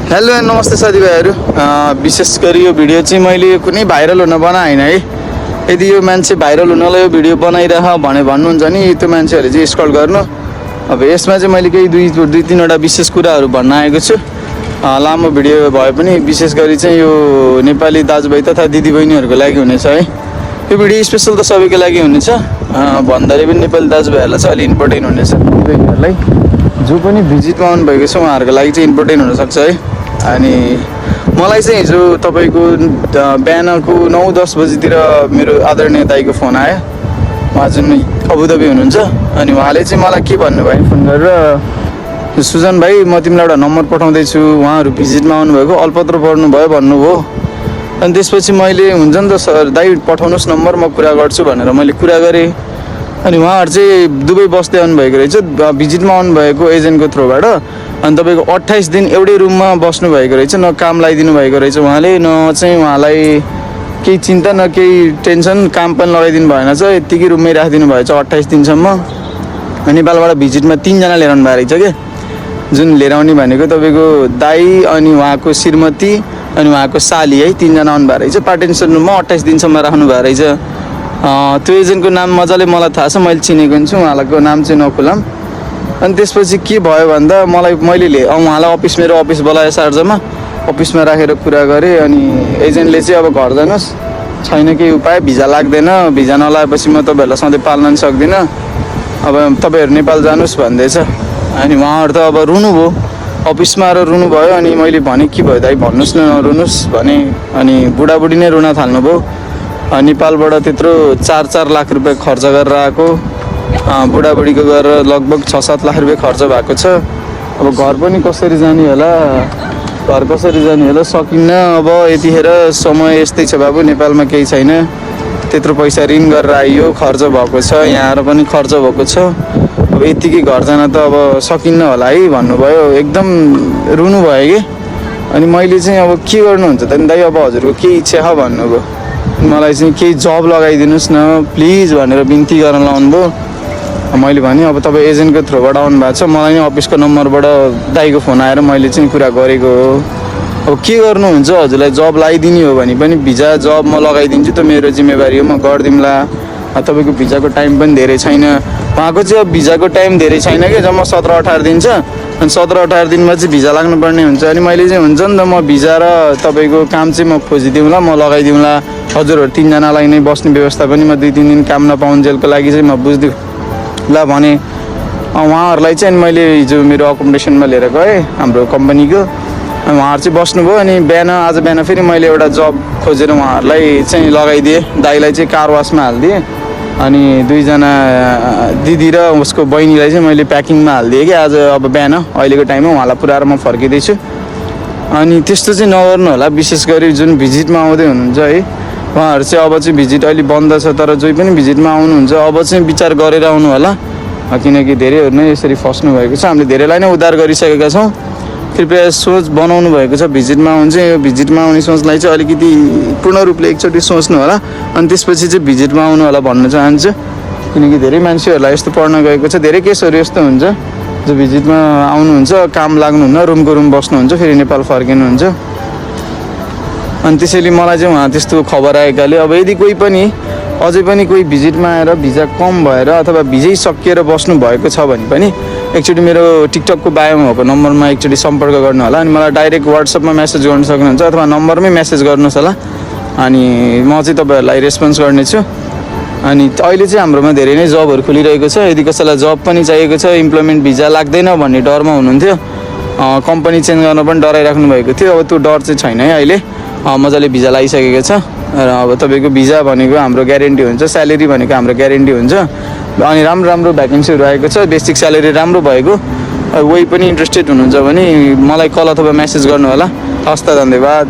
Hello and नमस्ते साथीभाइहरू। विशेष गरी यो भिडियो चाहिँ मैले कुनै भाइरल हुन बनाएन है। यदि यो मान्छे भाइरल हुनलाई यो भिडियो बनाइरह भने भन्नुहुन्छ नि त्यो मान्छेहरूले चाहिँ स्क्रल गर्नु। अब यसमा चाहिँ मैले केही दुई तीनवटा विशेष कुराहरू भन्न आएको छु। लामो भिडियो भए पनि विशेष गरी चाहिँ यो नेपाली दाजुभाइ तथा दिदीबहिनीहरूको लागि हुनेछ है। यो भिडियो स्पेसल त सबैको लागि हुनेछ, भन्दाखेरि पनि नेपाली दाजुभाइहरूलाई चाहिँ अलिक इम्पोर्टेन्ट हुनेछ। दिदीबहिनीहरूलाई जो पनि भिजिटमा आउनुभएको छ उहाँहरूको लागि चाहिँ इम्पोर्टेन्ट हुनसक्छ है। अनि मलाई चाहिँ हिजो तपाईँको बिहानको 9-10 बजीतिर मेरो आदरणीय दाइको फोन आयो। उहाँ जुन अबुधाबी हुनुहुन्छ अनि उहाँले चाहिँ मलाई के भन्नुभयो फोन गरेर, सुजन भाइ म तिमीलाई एउटा नम्बर पठाउँदैछु, उहाँहरू भिजिटमा आउनुभएको अल्पत्र पर्नुभयो भन्नुभयो। अनि त्यसपछि मैले हुन्छ नि त सर दाइ पठाउनुहोस् नम्बर म कुरा गर्छु भनेर मैले कुरा गरेँ। अनि उहाँहरू चाहिँ दुबई बस्दै आउनुभएको रहेछ, भिजिटमा आउनुभएको एजेन्टको थ्रुबाट। अनि तपाईँको 28 दिन एउटै रुममा बस्नुभएको रहेछ, न काम लगाइदिनु भएको रहेछ उहाँले, न चाहिँ उहाँलाई केही चिन्ता न केही टेन्सन, काम पनि लगाइदिनु भएन छ, यत्तिकै रुममै राखिदिनु भएछ 28 दिनसम्म। नेपालबाट भिजिटमा 3 जना लिएर आउनु भएको रहेछ क्या। जुन लिएर आउने भनेको तपाईँको दाई अनि उहाँको श्रीमती अनि उहाँको साली है, 3 जना आउनु भएको रहेछ। पार्टेन्सन रुममा 28 दिनसम्म राख्नु भएको रहेछ। त्यो एजेन्टको नाम मजाले मलाई थाहा छ, मैले चिनेको छु, उहाँको नाम चाहिँ नखुलाम। अनि त्यसपछि के भयो भन्दा मैले उहाँलाई मेरो अफिस बोलाएँ सार्जामा, अफिसमा राखेर कुरा गरेँ। अनि एजेन्टले चाहिँ अब घर जानुहोस्, छैन केही उपाय, भिजा लाग्दैन, भिजा नलाएपछि म तपाईँहरूलाई सधैँ पाल्न पनि सक्दिनँ, अब तपाईँहरू नेपाल जानुहोस् भन्दैछ। अनि उहाँहरू त अब रुनुभयो, अफिसमा आएर रुनुभयो। अनि मैले भने के भयो दाइ भन्नुहोस् न, नरुनुहोस् भने। अनि बुढाबुढी नै रुन थाल्नुभयो। नेपालबाट त्यत्रो 4-4 लाख रुपियाँ खर्च गरेर आएको, बुढाबुढीको गरेर लगभग 6-7 लाख रुपियाँ खर्च भएको छ। अब घर पनि कसरी जाने होला, घर कसरी जाने होला, सकिन्न। अब यतिखेर समय यस्तै छ बाबु, नेपालमा केही छैन, त्यत्रो पैसा ऋण गरेर आइयो, खर्च भएको छ, यहाँ आएर पनि खर्च भएको छ, अब यत्तिकै घर जान त अब सकिन्न होला है भन्नुभयो। एकदम रुनुभयो कि। अनि मैले चाहिँ अब के गर्नुहुन्छ त दाइ, अब हजुरको केही इच्छा छ भन्नुभयो। मलाई चाहिँ केही जब लगाइदिनुहोस् न प्लिज भनेर बिन्ती गर्न लाउनुभयो। मैले भने अब तपाईँ एजेन्टको थ्रुबाट आउनु भएको छ, मलाई नै अफिसको नम्बरबाट दाइको फोन आएर मैले चाहिँ कुरा गरेको हो। अब के गर्नुहुन्छ, हजुरलाई जब लगाइदिने हो भने पनि भिजा जब म लगाइदिन्छु, त मेरो जिम्मेवारी हो, म गरिदिउँला। तपाईँको भिजाको टाइम पनि धेरै छैन, उहाँको चाहिँ अब भिजाको टाइम धेरै छैन कि, जम्मा 17-18 दिन छ। अनि 17-18 दिनमा चाहिँ भिजा लाग्नुपर्ने हुन्छ। अनि मैले चाहिँ हुन्छ नि त म भिजा र तपाईँको काम चाहिँ म खोजिदिउँला, म लगाइदिउँला, हजुरहरू 3 जनालाई नै बस्ने व्यवस्था पनि म 2-3 दिन काम नपाउन्जेलको लागि चाहिँ म बुझिदिउँ ल भने। उहाँहरूलाई चाहिँ मैले हिजो मेरो अकोमोडेसनमा लिएर गएँ हाम्रो कम्पनीको। उहाँहरू चाहिँ बस्नुभयो। अनि आज बिहान फेरि मैले एउटा जब खोजेर उहाँहरूलाई चाहिँ लगाइदिएँ। दाइलाई चाहिँ कार वासमा हालिदिएँ, अनि 2 जना दिदी र उसको बहिनीलाई चाहिँ मैले प्याकिङमा हालिदिएँ कि आज अब बिहान अहिलेको टाइममा उहाँलाई पुऱ्याएर म फर्किँदैछु। अनि त्यस्तो चाहिँ नगर्नु होला, विशेष गरी जुन भिजिटमा आउँदै हुनुहुन्छ है उहाँहरू चाहिँ। अब चाहिँ भिजिट अहिले बन्द छ, तर जो पनि भिजिटमा आउनुहुन्छ अब चाहिँ विचार गरेर आउनु होला, किनकि धेरैहरू नै यसरी फस्नु भएको छ। हामीले धेरैलाई नै उद्धार गरिसकेका छौँ। कृपया सोच बनाउनु भएको छ भिजिटमा आउनु चाहिँ, यो भिजिटमा आउने सोचलाई चाहिँ अलिकति पूर्ण रूपले एकचोटि सोच्नु होला, अनि त्यसपछि चाहिँ भिजिटमा आउनु होला भन्न चाहन्छु। किनकि धेरै मान्छेहरूलाई यस्तो पर्न गएको छ, धेरै केसहरू यस्तो हुन्छ जो भिजिटमा आउनुहुन्छ, काम लाग्नुहुन्न, रुमको रुम बस्नुहुन्छ, फेरि नेपाल फर्किनुहुन्छ। अनि त्यसैले मलाई चाहिँ उहाँ त्यस्तो खबर आएकाले अब यदि कोही पनि अझै पनि कोही भिजिटमा आएर भिजा कम भएर अथवा भिजै सकिएर बस्नु भएको छ भने पनि एकचोटि मेरो टिकटकको बायोमा भएको नम्बरमा एकचोटि सम्पर्क गर्नु होला। अनि मलाई डाइरेक्ट वाट्सएपमा मेसेज गर्न सक्नुहुन्छ अथवा नम्बरमै मेसेज गर्नुहोस् होला, अनि म चाहिँ तपाईँहरूलाई रेस्पोन्स गर्नेछु। अनि अहिले चाहिँ हाम्रोमा धेरै नै जबहरू खुलिरहेको छ। यदि कसैलाई जब पनि चाहिएको छ, इम्प्लोइमेन्ट भिजा लाग्दैन भन्ने डरमा हुनुहुन्थ्यो, कम्पनी चेन्ज गर्न पनि डराइराख्नु भएको थियो, अब त्यो डर चाहिँ छैन है। अहिले मजाले भिजा लगाइसकेको छ र अब तपाईँको भिजा भनेको हाम्रो ग्यारेन्टी हुन्छ, स्यालेरी भनेको हाम्रो ग्यारेन्टी हुन्छ। अनि राम्रो भ्याकेन्सीहरू आएको छ, बेसिक स्यालेरी राम्रो भएको। कोही पनि इन्ट्रेस्टेड हुनुहुन्छ भने मलाई कल अथवा मेसेज गर्नु होला। हस् त, धन्यवाद।